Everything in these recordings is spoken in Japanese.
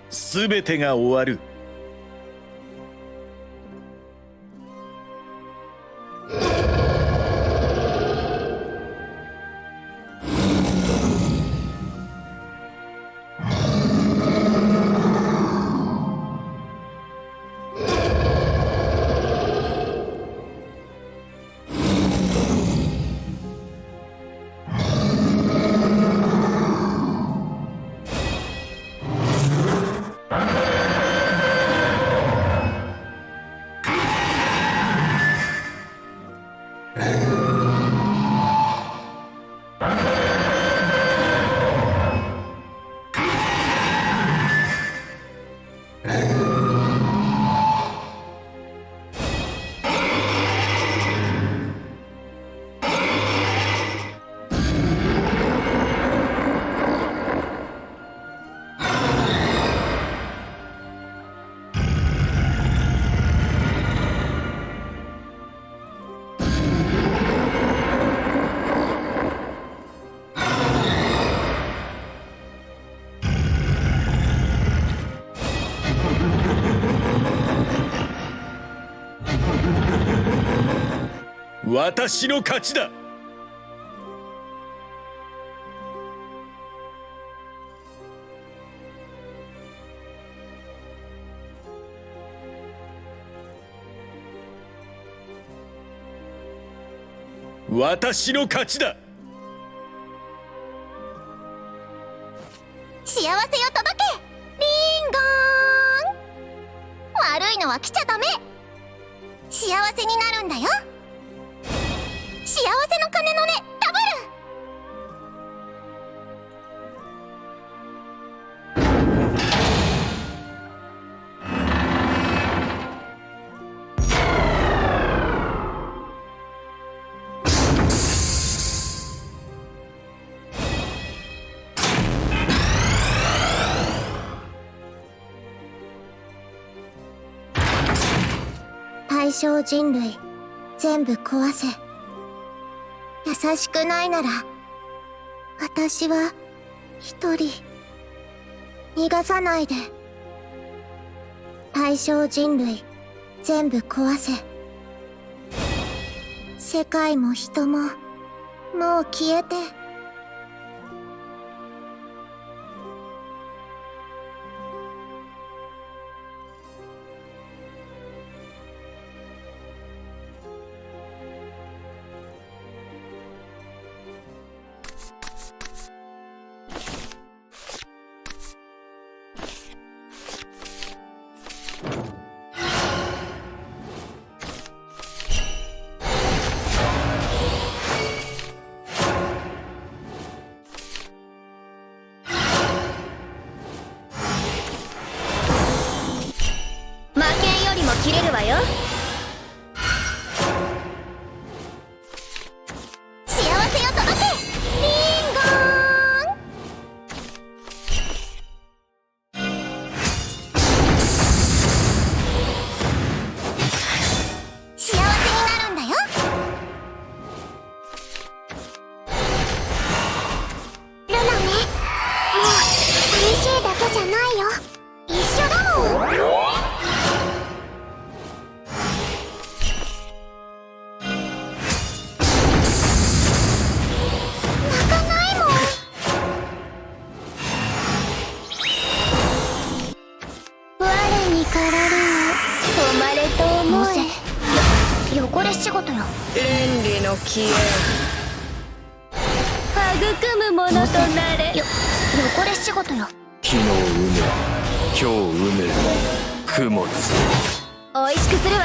すべてが終わる。私の勝ちだ。私の勝ちだ。幸せを届け、リンゴーン。悪いのは来ちゃダメ。幸せになるんだよ。幸せの鐘の音、ダブル。対象人類全部壊せ。優しくないなら私は一人逃がさないで。対象人類全部壊せ。世界も人ももう消えて。切れるわよ。幸せを届け、リンゴーン。幸せになるんだよ。ルナね、もう寂しいだけじゃないよ。一緒だもん。汚れ仕事よ。倫理の消え育むものとなれ。汚れ仕事よ。昨日埋め今日埋める供物。おいしくするわ。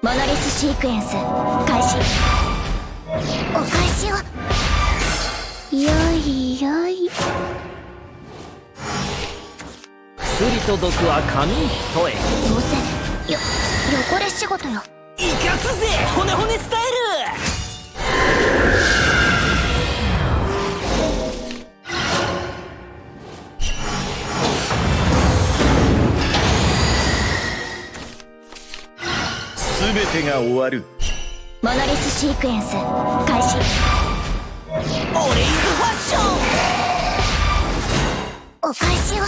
モノリスシークエンス開始。お返しを。よいよい。薬と毒は紙一重。どうせ汚れ仕事よ。生かすぜ骨骨スタイル。全てが終わる。モノリスシークエンス開始。オレイズファッション。お返しを。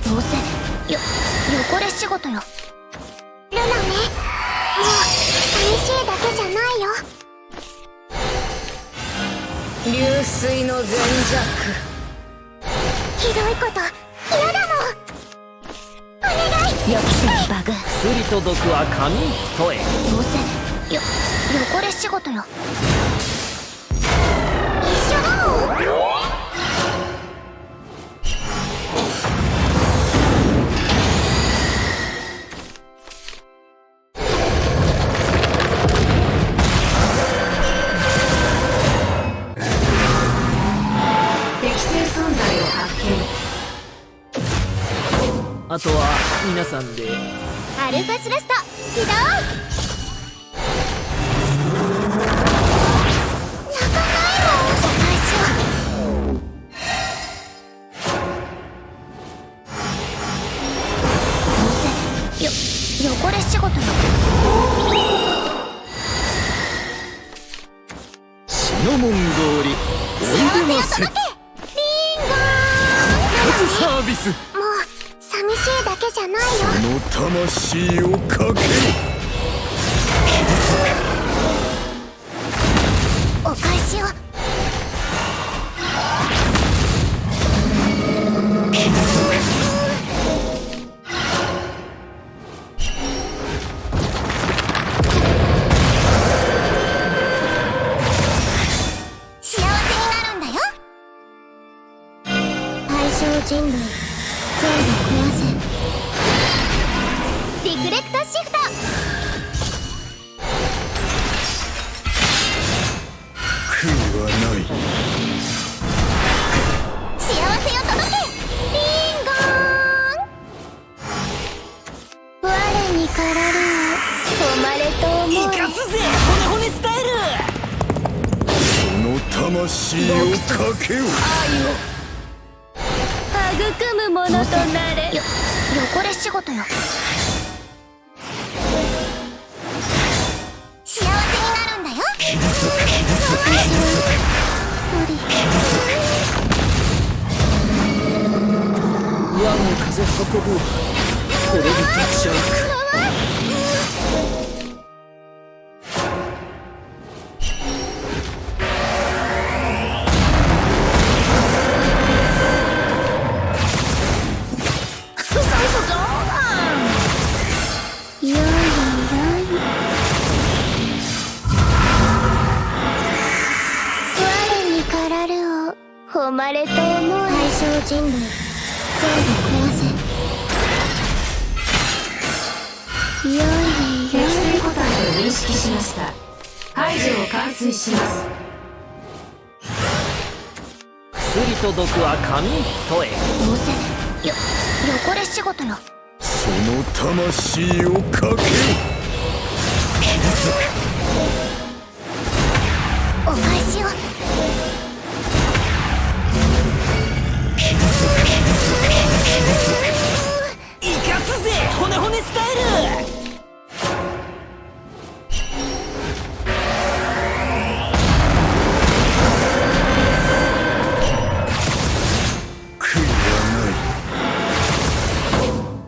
どうせ汚れ仕事よ。ルナね、もう寂しいだけじゃないよ。流水の全弱。ひどいこと嫌だもん。お願い。予期せぬバグ。薬と毒は紙一重。どうせ汚れ仕事よ。一緒だもん。適正存在を発あとは皆さんで。アルファスラスト起動。泣かないもん。お返しを。どうせ汚れ仕事よ。シノモン通りおいでませ。リンゴ数サービス。もう寂しいだけじゃないよ。その魂をかける。お返しを。幸せになるんだよ。対象人類全部壊せ。リフレクトシフト。悔いはない。幸せを届け。リンゴーン。我にからる誉れと思い。生かすぜ骨骨スタイル。その魂をかけよ。育むものとなれ。汚れ仕事よ。幸せになるんだよ。私は一人。和の風運ぶこれで立ち歩く。よいよい。我にからるを誉れと思う。対象人類全部壊せ。よいよい。適正個体を認識しました。排除を完遂します。薬と毒は紙一重。どうせ汚れ仕事よ。その魂をかけよ。お返しを。生かすぜ骨骨スタイル。悔いはない。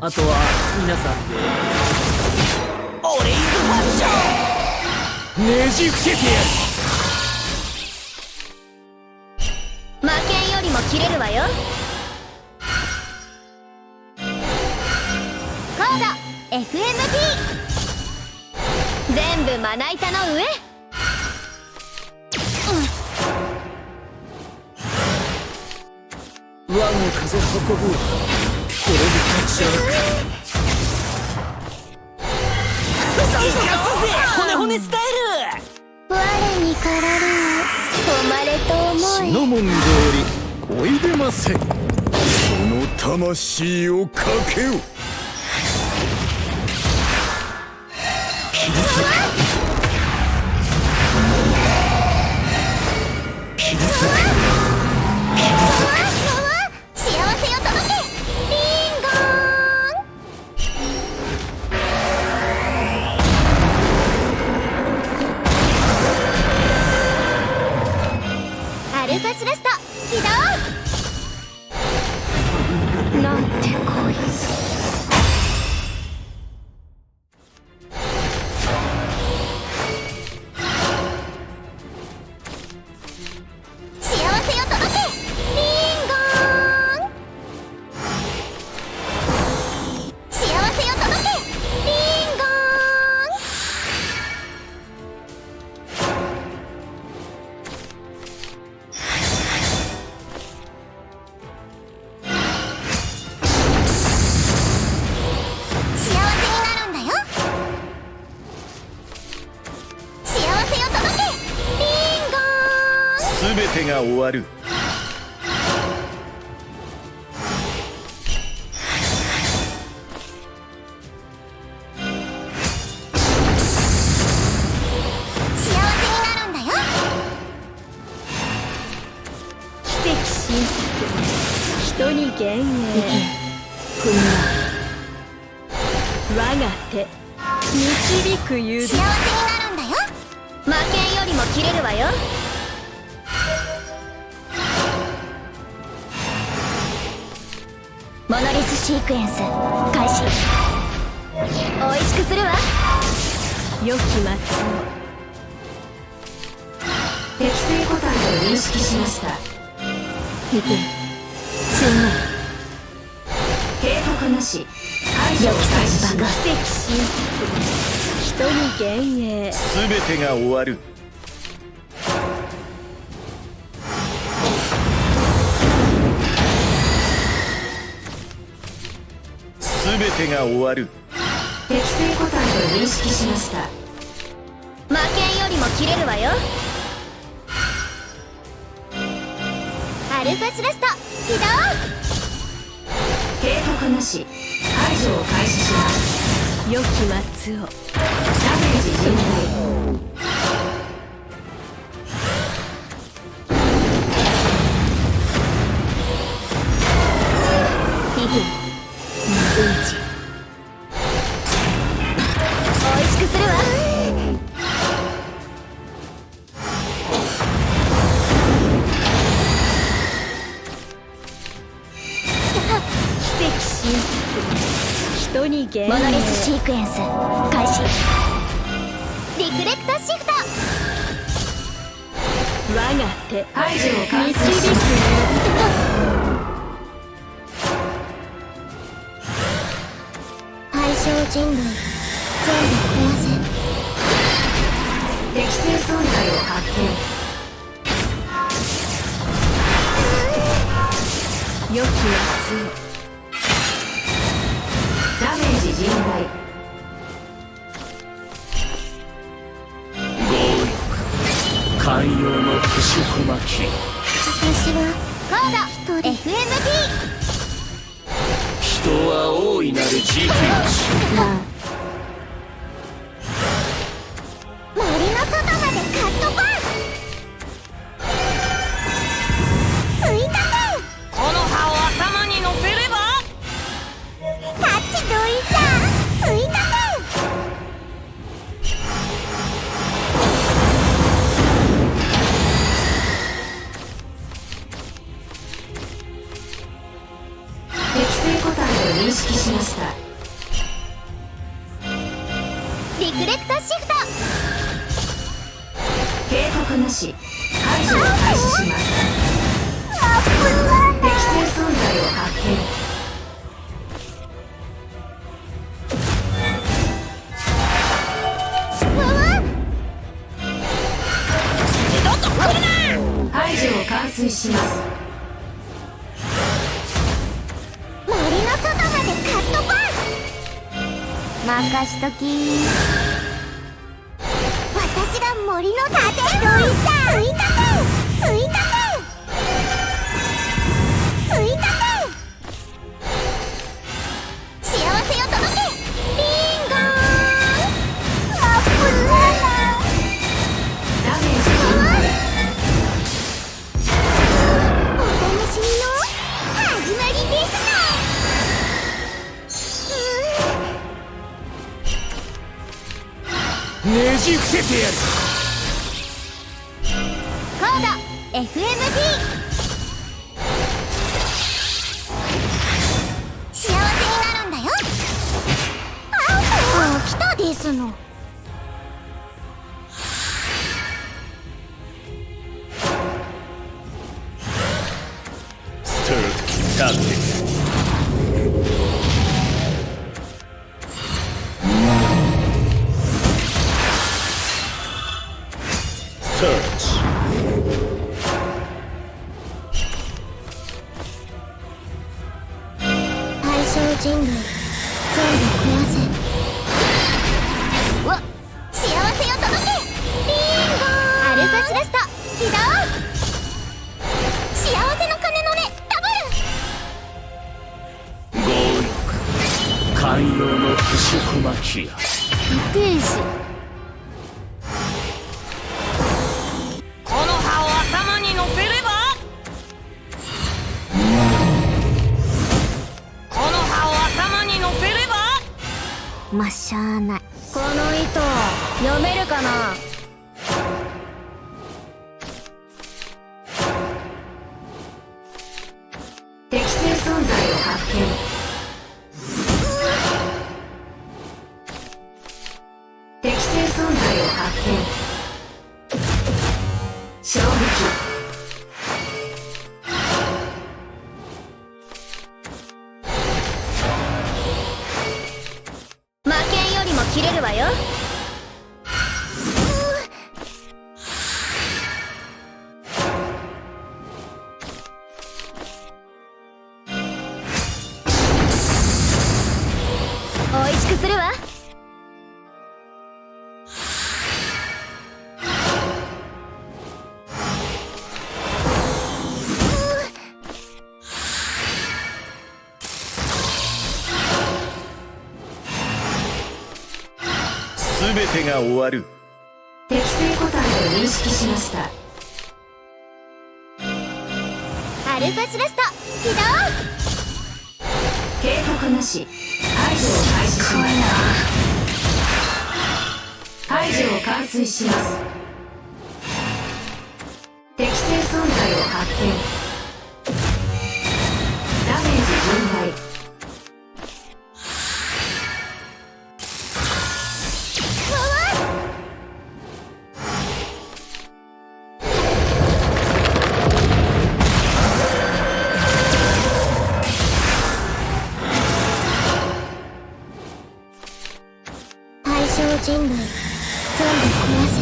あとは皆さんで。オレイズファッション。ねじ伏せてやる。負けんよりも切れるわよ。コード FMP 全部まな板の上。和の風運ぶこれで立ち歩く。生かすぜ骨骨スタイル。我にからるをまれと思い血の文通りおいでませ。その魂をかけよ。幸せを届けリンゴーン。アルファスラスト起動。なんてこいつ。幸せを届けリンゴーン。幸せを届けリンゴーン。幸せになるんだよ。幸せを届けリンゴーン。すべてが終わる。幸せになるんだよ。奇跡神人に幻影。国は我が手導く指。幸せになるんだよ。魔剣よりも切れるわよ。モノリスシークエンス開始。おいしくするわ。良き末を。適正個体を認識しました。見てすんな警告なし。排除を開始します。奇跡神人に幻影。すべてが終わる。すべてが終わる。適正個体を認識しました。魔剣よりも切れるわよ。アルファスラスト起動。警告なし。排除を開始します。良き末を。ダメージ甚大。2分2分値。おいしくするわ。奇跡神人に幻影。モノリスシークエンス開始。リフレクトシフト。我が手排除を完導く成します。対象人類全部壊せ。適正存在を発見。良き末を。ダメージ甚大。寛容の不織巻。私はコード FMP。人は大いなる自負。森の外までカットパス。追加点。この葉を頭に乗せれば。タッチドイツァ追加点。適正個体を認識しました。リフレクトシフト。警告なし。排除を開始します。適正存在を発見。排除を完遂します。森の外までカットパス。任しとき。私が森の盾追加点。追加点。せてやる。コード FMD。 幸せになるんだよ。来たですの。スタートだ。対象人類全部壊せ。わ幸せよ届け。ビンゴー。アルファスラスト起動。幸せの鐘の音ダブル。強欲寛容の不織巻きや。不定時。この葉を頭に乗せれば、この葉を頭に乗せれば。まっしゃーない。この糸読めるかな。適正存在を発見。適正存在を発見。衝撃。魔剣よりも切れるわよ。おいしくするわ。全てが終わる。適正個体を認識しました。アルファスラスト起動。警告なし。排除を開始します。排除を完遂します。適正存在を発見。ダメージ分倍。対象人類全部壊せ。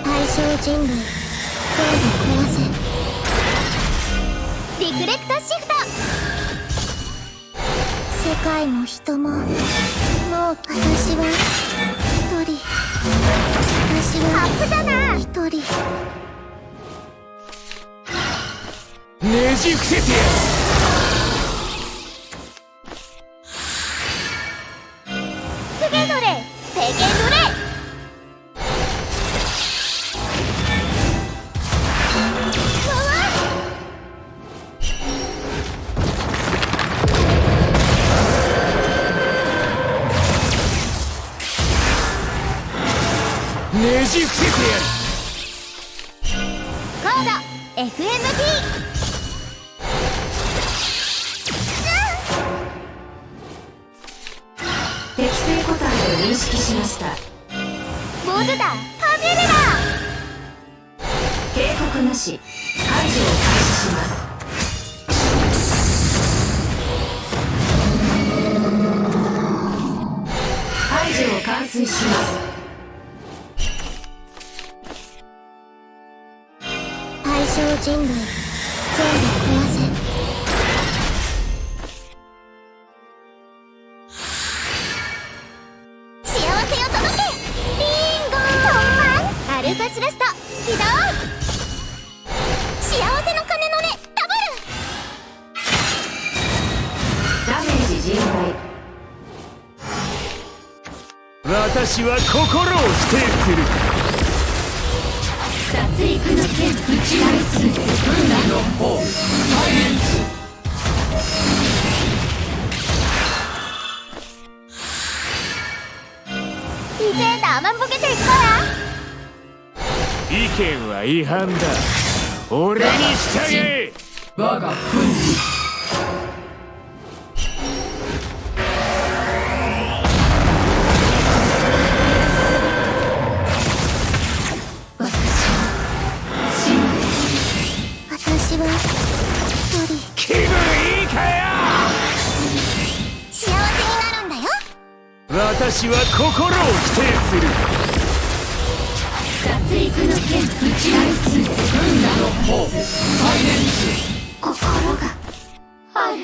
対象人類全部壊せ。リフレクトシフト。世界も人ももう私は一人。私はアップだな。一人。ねじ伏せてやる。ペケドレペケドレ。ねじ伏せてやる。コード FMD。 適正個体を認識しました。ボードだパネルだ。警告なし。排除を開始します。排除を完遂します。対象人類全部壊せ。幸せを届け。ビンゴー。アルファスラスト起動。幸せの鐘の音ダブル。ダメージ甚大。私は心を否定する。殺戮の剣打ち返す。이제 나만 보게 될 거야. 意見は違反だ。俺に従え。我が奮起。私は一人気分いいかよ。幸せになるんだよ。私は心を否定する。殺戮の剣打ち返す。心がある。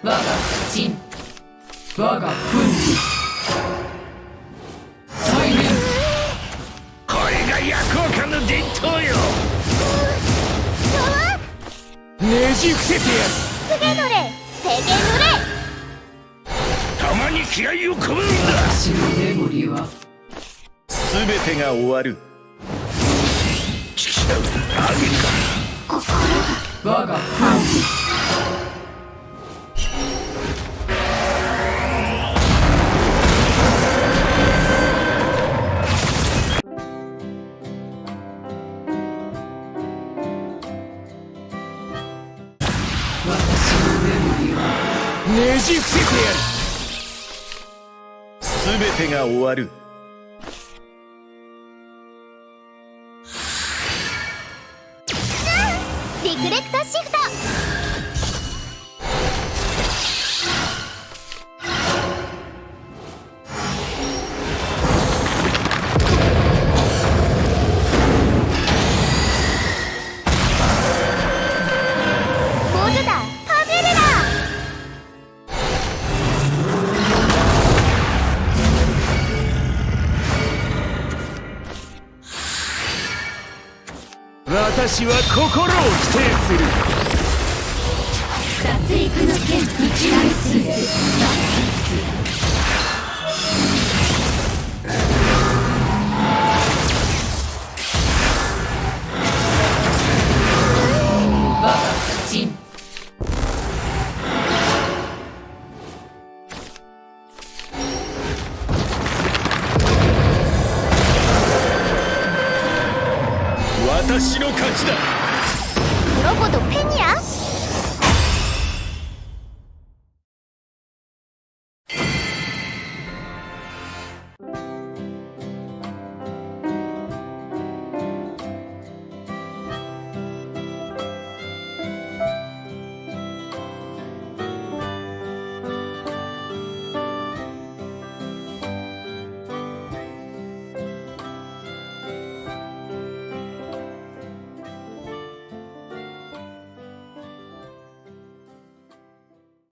我が不沈。我が奮起。これが役岡の伝統よ。ねじ伏せてやる。ペゲノレペゲヌレ。たまに気合を込むんだ。私の眠りは全てが終わる。チキシャウあげるか。我が奮起。ねじ伏せてやる。全てが終わる。リフレクトシフト。モズダハベルラ。私は心を否定する。殺戮の剣打ち返す。我が不沈。私の勝ちだ。ロボとペニア。